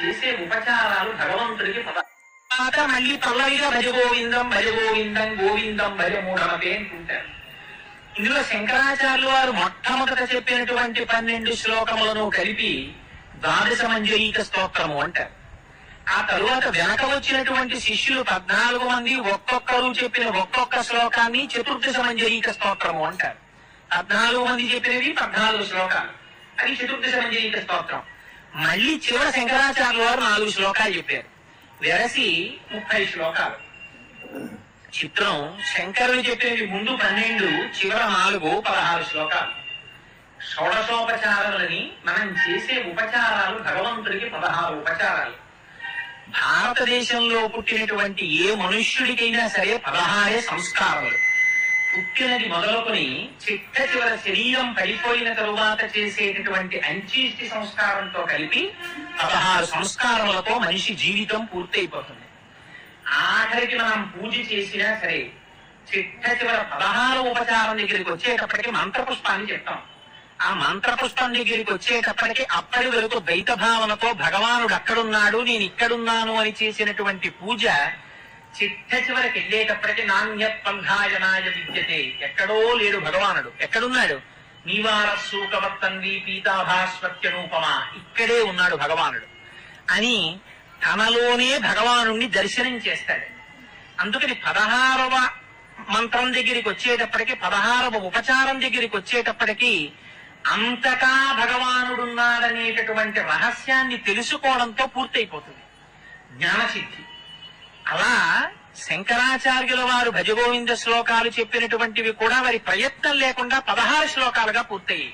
చేసే ఉపచారాలు భగవంతుడికి మళ్ళీ పల్లవిగా భజగోవిందం భజగోవిందం గోవిందం భజమూఢమతే అంటుంటారు. ఇందులో శంకరాచార్యులు వారు మొట్టమొదట చెప్పినటువంటి 12 శ్లోకములను కలిపి ద్వాదశ మంజరీక స్తోత్రము అంటారు. ఆ తరువాత వెనక వచ్చినటువంటి శిష్యులు 14 మంది ఒక్కొక్కరు చెప్పిన ఒక్కొక్క శ్లోకాన్ని చతుర్దశ మంజరీక స్తోత్రము అంటారు. 14 మంది చెప్పినవి 14 శ్లోకాలు, అది చతుర్దశ మంజరీక స్తోత్రం. మళ్ళీ చివర శంకరాచార్యులు వారు 4 శ్లోకాలు చెప్పారు, వెరసి 30 శ్లోకాలు. చిత్రం, శంకరులు చెప్పినవి ముందు 12, చివర 4, 16 శ్లోకాలు. షోడశోపచారాలని మనం చేసే ఉపచారాలు భగవంతుడికి 16 ఉపచారాలు. భారతదేశంలో పుట్టినటువంటి ఏ మనుష్యుడికైనా సరే 16 సంస్కారములు. పుట్టినది మొదలుకొని చిట్ట చివర శరీరం పడిపోయిన తరువాత చేసేటటువంటి అంచీష్టి సంస్కారంతో కలిపి 16 సంస్కారములతో మనిషి జీవితం పూర్తయిపోతుంది. ఆఖరికి మనం పూజ చేసినా సరే చిట్ట చివర 16 ఉపచారం దగ్గరికి వచ్చేటప్పటికి మంత్రపుష్పాన్ని చెప్తాం. ఆ మంత్రపుష్పం దగ్గరికి వచ్చేటప్పటికి అప్పటి వరకు ద్వైత భావనతో భగవానుడు అక్కడున్నాడు, నేను ఇక్కడున్నాను అని చేసినటువంటి పూజ చిట్ట చివరికి వెళ్ళేటప్పటికి నాణ్యత్పంధాయనాయ విద్యతే, ఎక్కడో లేడు భగవానుడు, ఎక్కడున్నాడు? నీవారస్సూకవర్తంది పీతాభాస్వత్యనూపమా, ఇక్కడే ఉన్నాడు భగవానుడు అని తనలోనే భగవానుణ్ణి దర్శనం చేస్తాడు. అందుకని 16వ మంత్రం దగ్గరికి వచ్చేటప్పటికి 16వ ఉపచారం దగ్గరికి వచ్చేటప్పటికి అంతటా భగవానుడున్నాడనేటటువంటి రహస్యాన్ని తెలుసుకోవడంతో పూర్తయిపోతుంది జ్ఞానసిద్ధి. అలా శంకరాచార్యుల వారు భజగోవింద శ్లోకాలు చెప్పినటువంటివి కూడా వారి ప్రయత్నం లేకుండా 16 శ్లోకాలుగా పూర్తయ్యాయి.